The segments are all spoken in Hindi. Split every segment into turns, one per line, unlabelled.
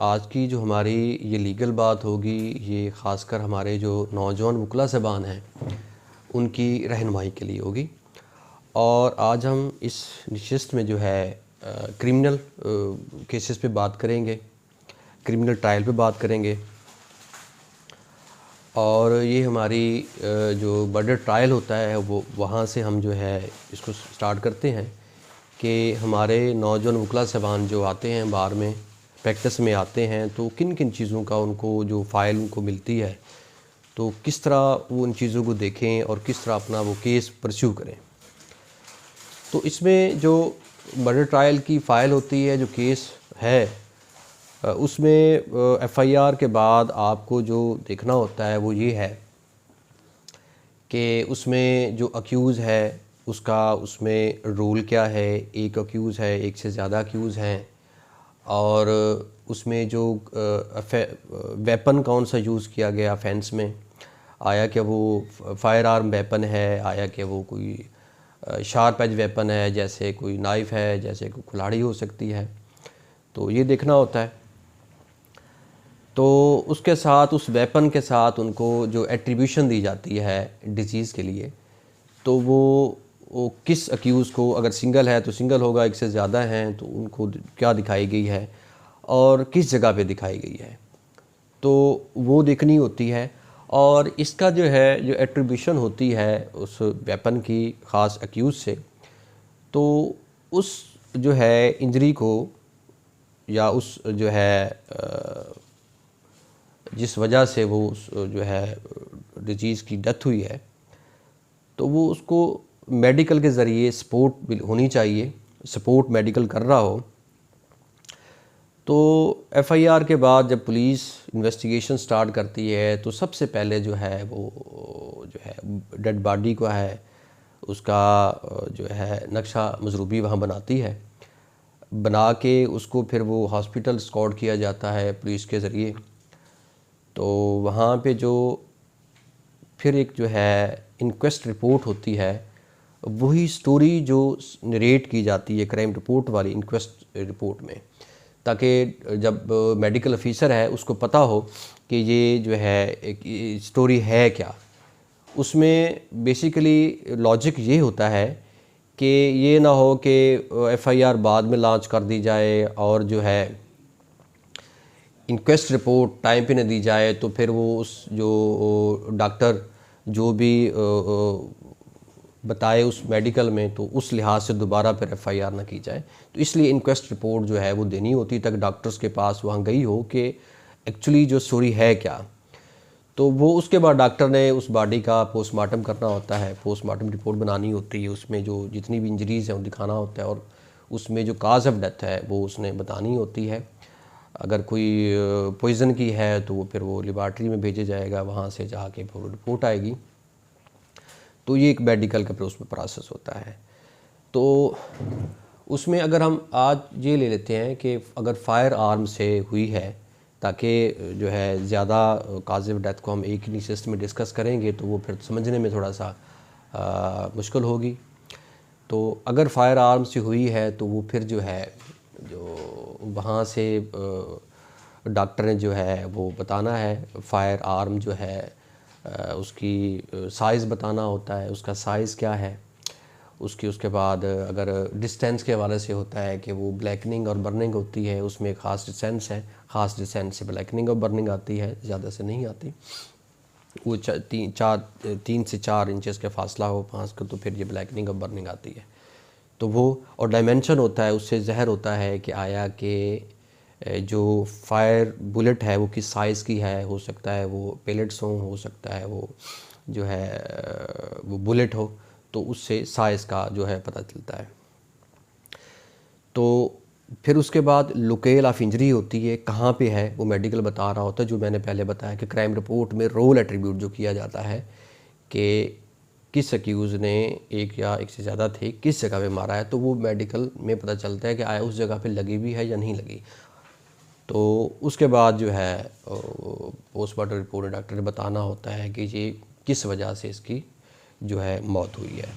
आज की जो हमारी ये लीगल बात होगी, ये ख़ासकर हमारे जो नौजवान वकला साहबान हैं उनकी रहनुमाई के लिए होगी। और आज हम इस नशिस्त में जो है क्रिमिनल केसेस पे बात करेंगे, क्रिमिनल ट्रायल पे बात करेंगे। और ये हमारी जो मर्डर ट्रायल होता है वो वहाँ से हम जो है इसको स्टार्ट करते हैं कि हमारे नौजवान वकला साहबान जो आते हैं बार में प्रैक्टिस में आते हैं तो किन किन चीज़ों का उनको जो फ़ाइल उनको मिलती है तो किस तरह वो उन चीज़ों को देखें और किस तरह अपना वो केस परस्यू करें। तो इसमें जो मर्डर ट्रायल की फ़ाइल होती है, जो केस है, उसमें एफआईआर के बाद आपको जो देखना होता है वो ये है कि उसमें जो अक्यूज़ है उसका उसमें रोल क्या है। एक अक्यूज़ है, एक से ज़्यादा अक्यूज़ हैं, और उसमें जो वेपन कौन सा यूज़ किया गया ऑफेंस में, आया कि वो फायर आर्म वेपन है, आया कि वो कोई शार्प एज वेपन है, जैसे कोई नाइफ़ है, जैसे कोई कुल्हाड़ी हो सकती है, तो ये देखना होता है। तो उसके साथ उस वेपन के साथ उनको जो एट्रीब्यूशन दी जाती है डिजीज़ के लिए, तो वो किस अक्यूज़ को, अगर सिंगल है तो सिंगल होगा, एक से ज़्यादा हैं तो उनको क्या दिखाई गई है और किस जगह पे दिखाई गई है, तो वो देखनी होती है। और इसका जो है जो एट्रीब्यूशन होती है उस वेपन की ख़ास अक्यूज़ से, तो उस जो है इंजरी को या उस जो है जिस वजह से वो जो है डिजीज़ की डेथ हुई है, तो वो उसको मेडिकल के ज़रिए सपोर्ट होनी चाहिए, सपोर्ट मेडिकल कर रहा हो। तो एफआईआर के बाद जब पुलिस इन्वेस्टिगेशन स्टार्ट करती है तो सबसे पहले जो है वो जो है डेड बॉडी को है उसका जो है नक्शा मज़रूबी वहाँ बनाती है, बना के उसको फिर वो हॉस्पिटल स्कॉट किया जाता है पुलिस के ज़रिए। तो वहाँ पे जो फिर एक जो है इंक्वेस्ट रिपोर्ट होती है, वही स्टोरी जो नरेट की जाती है क्राइम रिपोर्ट वाली इंक्वेस्ट रिपोर्ट में, ताकि जब मेडिकल ऑफिसर है उसको पता हो कि ये जो है एक स्टोरी है क्या। उसमें बेसिकली लॉजिक ये होता है कि ये ना हो कि एफआईआर बाद में लॉन्च कर दी जाए और जो है इंक्वेस्ट रिपोर्ट टाइम पे न दी जाए, तो फिर वो उस जो डॉक्टर जो भी बताए उस मेडिकल में, तो उस लिहाज से दोबारा फिर एफआईआर ना की जाए। तो इसलिए इंक्वेस्ट रिपोर्ट जो है वो देनी होती तक डॉक्टर्स के पास वहाँ गई हो कि एक्चुअली जो स्टोरी है क्या। तो वो उसके बाद डॉक्टर ने उस बॉडी का पोस्टमार्टम करना होता है, पोस्टमार्टम रिपोर्ट बनानी होती है, उसमें जो जितनी भी इंजरीज़ हैं वो दिखाना होता है, और उसमें जो काज ऑफ डेथ है वो उसने बतानी होती है। अगर कोई पॉइज़न की है तो वो फिर वो लेबॉर्ट्री में भेजा जाएगा, वहाँ से जाके फिर रिपोर्ट आएगी। तो ये एक मेडिकल का फिर उसमें प्रोसेस होता है। तो उसमें अगर हम आज ये ले लेते हैं कि अगर फायर आर्म से हुई है, ताकि जो है ज़्यादा काज़ ऑफ डेथ को हम एक ही नशिस्त में डिस्कस करेंगे तो वो फिर समझने में थोड़ा सा मुश्किल होगी। तो अगर फायर आर्म से हुई है तो वो फिर जो है जो वहाँ से डॉक्टर ने जो है वो बताना है, फायर आर्म जो है उसकी साइज़ बताना होता है, उसका साइज़ क्या है उसके बाद अगर डिस्टेंस के हवाले से होता है कि वो ब्लैकनिंग और बर्निंग होती है, उसमें एक ख़ास डिस्टेंस है, ख़ास डिस्टेंस से ब्लैकनिंग और बर्निंग आती है, ज़्यादा से नहीं आती। वो 3 से 4 इंचेस का फासला हो 5 का, तो फिर ये ब्लैकनिंग और बर्निंग आती है। तो वो और डायमेंशन होता है, उससे ज़हर होता है कि आया कि जो फायर बुलेट है वो किस साइज़ की है, हो सकता है वो पेलेट्स हो सकता है वो जो है वो बुलेट हो, तो उससे साइज़ का जो है पता चलता है। तो फिर उसके बाद लोकेल ऑफ इंजरी होती है, कहाँ पे है वो मेडिकल बता रहा होता है। जो मैंने पहले बताया कि क्राइम रिपोर्ट में रोल एट्रीब्यूट जो किया जाता है कि किस अक्यूज़ ने, एक या एक से ज़्यादा थे, किस जगह पे मारा है, तो वो मेडिकल में पता चलता है कि आया उस जगह पे लगी भी है या नहीं लगी। तो उसके बाद जो है पोस्टमार्टम रिपोर्ट में डॉक्टर ने बताना होता है कि ये किस वजह से इसकी जो है मौत हुई है।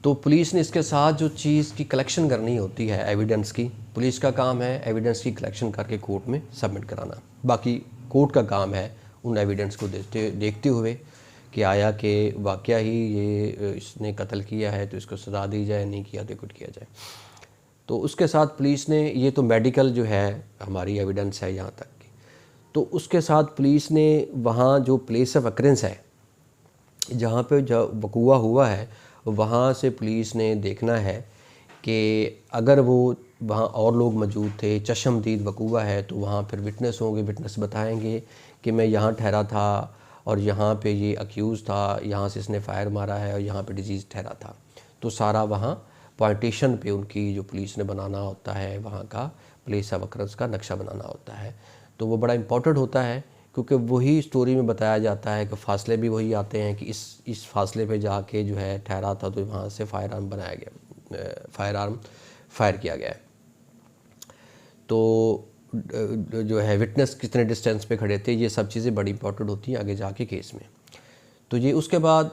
तो पुलिस ने इसके साथ जो चीज़ की कलेक्शन करनी होती है एविडेंस की, पुलिस का काम है एविडेंस की कलेक्शन करके कोर्ट में सबमिट कराना। बाकी कोर्ट का काम है उन एविडेंस को देखते हुए कि आया कि वाकया ही ये इसने कत्ल किया है तो इसको सज़ा दी जाए, नहीं किया तो कुछ किया जाए। तो उसके साथ पुलिस ने, ये तो मेडिकल जो है हमारी एविडेंस है यहाँ तक की, तो उसके साथ पुलिस ने वहाँ जो प्लेस ऑफ अक्रेंस है, जहाँ पे जो वकूआ हुआ है, वहाँ से पुलिस ने देखना है कि अगर वो वहाँ और लोग मौजूद थे, चश्मदीद वकूआ है, तो वहाँ फिर विटनेस होंगे, विटनेस बताएंगे कि मैं यहाँ ठहरा था और यहाँ पे ये अक्यूज़ था, यहाँ से इसने फायर मारा है और यहाँ पे डिजीज़ ठहरा था। तो सारा वहाँ पॉइंटेशन पे उनकी जो पुलिस ने बनाना होता है, वहाँ का प्लेस ऑफ अक्रेंस का नक्शा बनाना होता है। तो वो बड़ा इम्पोर्टेंट होता है क्योंकि वही स्टोरी में बताया जाता है कि फ़ासले भी वही आते हैं कि इस फासले पे जाके जो है ठहरा था तो वहाँ से फायर आर्म बनाया गया, फायर किया गया है। तो जो है विटनेस कितने डिस्टेंस पे खड़े थे, ये सब चीज़ें बड़ी इंपॉर्टेंट होती हैं आगे जाके केस में। तो ये उसके बाद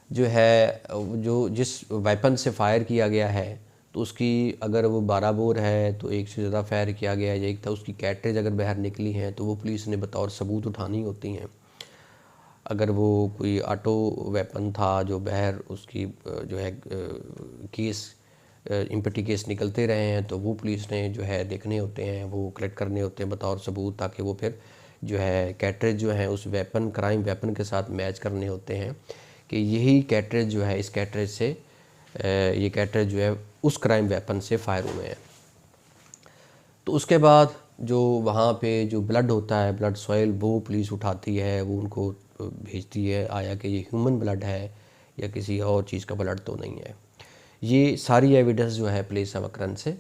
जो है जो जिस वेपन से फायर किया गया है, तो उसकी अगर वो 12 बोर है तो एक से ज़्यादा फायर किया गया है, एक था उसकी कैटरेज अगर बाहर निकली हैं तो वो पुलिस ने बतौर सबूत उठानी होती हैं। अगर वो कोई ऑटो वेपन था जो बाहर उसकी जो है केस इम्पटी केस निकलते रहे हैं, तो वो पुलिस ने जो है देखने होते हैं, वो कलेक्ट करने होते हैं बतौर सबूत, ताकि वो फिर जो है कैटरेज जो है उस वेपन, क्राइम वेपन के साथ मैच करने होते हैं कि यही कैटरेज जो है, इस कैटरेज से ये कैटरेज जो है उस क्राइम वेपन से फायर हुए हैं। तो उसके बाद जो वहाँ पे जो ब्लड होता है, ब्लड सॉइल, वो पुलिस उठाती है, वो उनको भेजती है आया कि ये ह्यूमन ब्लड है या किसी और चीज़ का ब्लड तो नहीं है। ये सारी एविडेंस जो है प्लेस ऑफ अक्रेंस से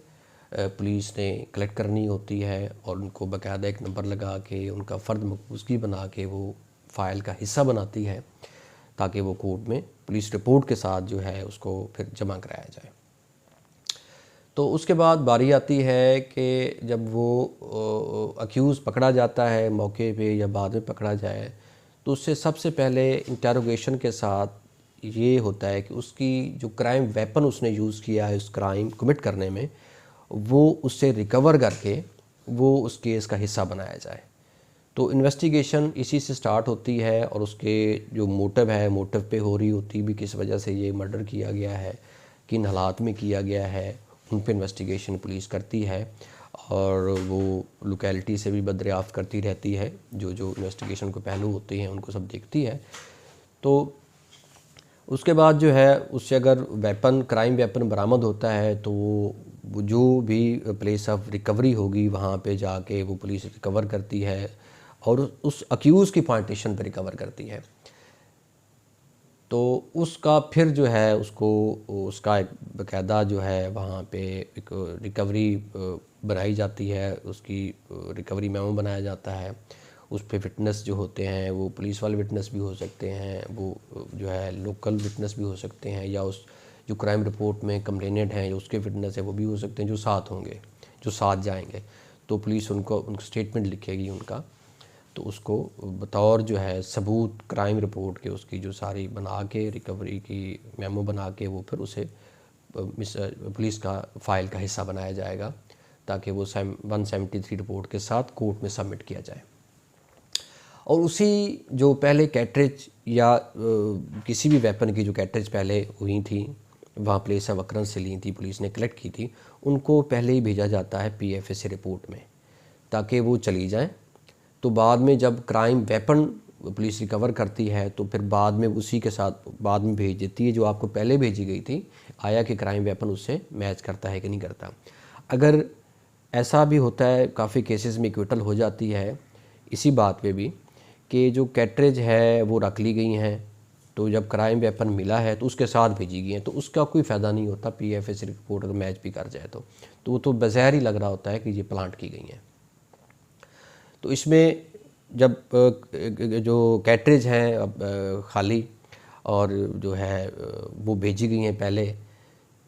पुलिस ने कलेक्ट करनी होती है और उनको बाकायदा एक नंबर लगा के उनका फ़र्द मकबूज़गी बना के वो फ़ाइल का हिस्सा बनाती है, ताकि वो कोर्ट में पुलिस रिपोर्ट के साथ जो है उसको फिर जमा कराया जाए। तो उसके बाद बारी आती है कि जब वो अक्यूज़ पकड़ा जाता है मौके पे या बाद में पकड़ा जाए, तो उससे सबसे पहले इंटरोगेशन के साथ ये होता है कि उसकी जो क्राइम वेपन उसने यूज़ किया है उस क्राइम कमिट करने में, वो उससे रिकवर करके वो उस केस का हिस्सा बनाया जाए। तो इन्वेस्टिगेशन इसी से स्टार्ट होती है और उसके जो मोटिव है, मोटिव पे हो रही होती भी किस वजह से ये मर्डर किया गया है, किन हालात में किया गया है, उन पे इन्वेस्टिगेशन पुलिस करती है और वो लोकेलिटी से भी बदरियाफ़त करती रहती है, जो जो इन्वेस्टिगेशन को पहलू होते हैं उनको सब देखती है। तो उसके बाद जो है उससे अगर वेपन, क्राइम वेपन बरामद होता है तो वो जो भी प्लेस ऑफ रिकवरी होगी वहाँ पे जाके वो पुलिस रिकवर करती है और उस अक्यूज़ की पॉइंटेशन पर रिकवर करती है। तो उसका फिर जो है उसको उसका एक बाकायदा जो है वहाँ पे एक रिकवरी बनाई जाती है, उसकी रिकवरी मेमो बनाया जाता है। उस पे विटनेस जो होते हैं वो पुलिस वाले विटनेस भी हो सकते हैं, वो जो है लोकल विटनेस भी हो सकते हैं, या उस जो क्राइम रिपोर्ट में कंप्लेनेंट हैं जो उसके विटनेस है वो भी हो सकते हैं, जो साथ होंगे, जो साथ जाएंगे। तो पुलिस उनको स्टेटमेंट लिखेगी उनका, तो उसको बतौर जो है सबूत क्राइम रिपोर्ट के उसकी जो सारी बना के रिकवरी की मेमो बना के वो फिर उसे पुलिस का फ़ाइल का हिस्सा बनाया जाएगा, ताकि वो 173 रिपोर्ट के साथ कोर्ट में सबमिट किया जाए। और उसी जो पहले कैटरेज या किसी भी वेपन की जो कैटरेज पहले हुई थी वहाँ प्लेस ऑफ अक्रेंस से ली थी, पुलिस ने कलेक्ट की थी, उनको पहले ही भेजा जाता है PFA रिपोर्ट में, ताकि वो चली जाएं। तो बाद में जब क्राइम वेपन पुलिस रिकवर करती है तो फिर बाद में उसी के साथ बाद में भेज देती है जो आपको पहले भेजी गई थी, आया कि क्राइम वेपन उससे मैच करता है कि नहीं करता। अगर ऐसा भी होता है, काफ़ी केसेस में इक्विटल हो जाती है इसी बात पे भी कि जो कैटरेज है वो रख ली गई हैं, तो जब क्राइम वेपन मिला है तो उसके साथ भेजी गई हैं, तो उसका कोई फ़ायदा नहीं होता। PFA रिपोर्ट अगर मैच भी कर जाए तो वो तो बज़ाहिर ही लग रहा होता है कि ये प्लांट की गई हैं। तो इसमें जब जो कैटरेज हैं खाली और जो है वो भेजी गई हैं पहले,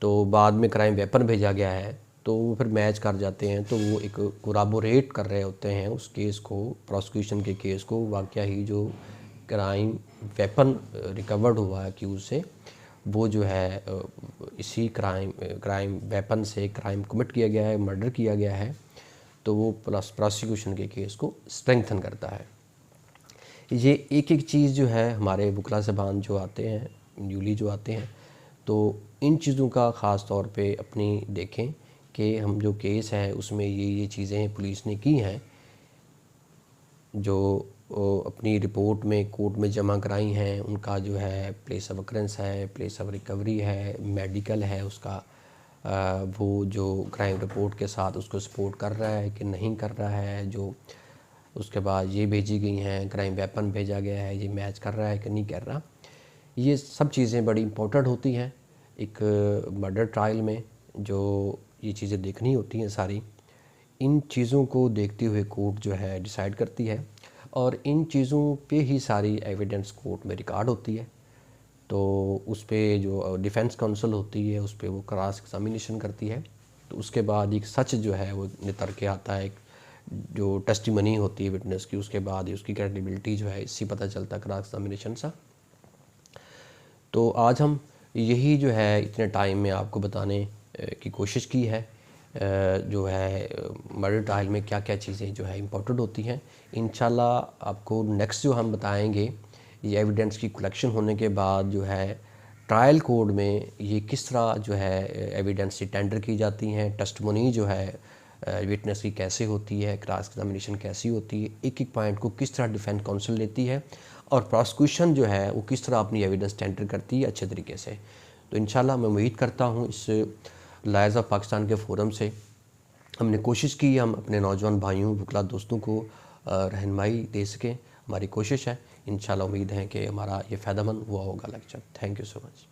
तो बाद में क्राइम वेपन भेजा गया है, तो वो फिर मैच कर जाते हैं, तो वो एक कोराबोरेट कर रहे होते हैं उस केस को, प्रोसिक्यूशन के केस को, वाकया ही जो क्राइम वेपन रिकवर्ड हुआ है अक्यूज़ से वो जो है इसी क्राइम वेपन से क्राइम कमिट किया गया है, मर्डर किया गया है, तो वो प्लस प्रोसिक्यूशन के केस को स्ट्रेंथन करता है। ये एक एक चीज़ जो है हमारे वकला ज़बान जो आते हैं, न्यूली जो आते हैं, तो इन चीज़ों का ख़ास तौर पे अपनी देखें कि हम जो केस है उसमें ये चीज़ें पुलिस ने की हैं, जो अपनी रिपोर्ट में कोर्ट में जमा कराई हैं, उनका जो है प्लेस ऑफ अकरेंस है, प्लेस ऑफ रिकवरी है, मेडिकल है उसका, वो जो क्राइम रिपोर्ट के साथ उसको सपोर्ट कर रहा है कि नहीं कर रहा है, जो उसके बाद ये भेजी गई हैं, क्राइम वेपन भेजा गया है, ये मैच कर रहा है कि नहीं कर रहा। ये सब चीज़ें बड़ी इम्पोर्टेंट होती हैं एक मर्डर ट्रायल में, जो ये चीज़ें देखनी होती हैं सारी। इन चीज़ों को देखते हुए कोर्ट जो है डिसाइड करती है, और इन चीज़ों पे ही सारी एविडेंस कोर्ट में रिकॉर्ड होती है। तो उस पे जो डिफेंस काउंसिल होती है उस पे वो क्रॉस एग्जामिनेशन करती है, तो उसके बाद एक सच जो है वो नितर के आता है, एक जो टेस्टिमनी होती है विटनेस की, उसके बाद उसकी क्रेडिबिलिटी जो है इससे पता चलता है क्रॉस एग्जामिनेशन से। तो आज हम यही जो है इतने टाइम में आपको बताने की कोशिश की है जो है मर्डर ट्रायल में क्या क्या चीज़ें जो है इम्पोर्टेंट होती हैं। इंशाल्लाह आपको नेक्स्ट जो हम बताएंगे, ये एविडेंस की कलेक्शन होने के बाद जो है ट्रायल कोर्ट में ये किस तरह जो है एविडेंस टेंडर की जाती हैं, टेस्टिमनी जो है विटनेस की कैसे होती है, क्रॉस एग्जामिनेशन कैसी होती है, एक एक पॉइंट को किस तरह डिफेंस काउंसिल लेती है, और प्रोसिक्यूशन जो है वो किस तरह अपनी एविडेंस टेंडर करती है अच्छे तरीके से। तो इंशाल्लाह मैं उम्मीद करता हूँ इस लायज़ ऑफ पाकिस्तान के फ़ोरम से हमने कोशिश की हम अपने नौजवान भाइयों वकला दोस्तों को रहनुमाई दे सकें। हमारी कोशिश है, इंशाल्लाह उम्मीद है कि हमारा ये फ़ायदेमंद हुआ होगा lecture. Thank you so much.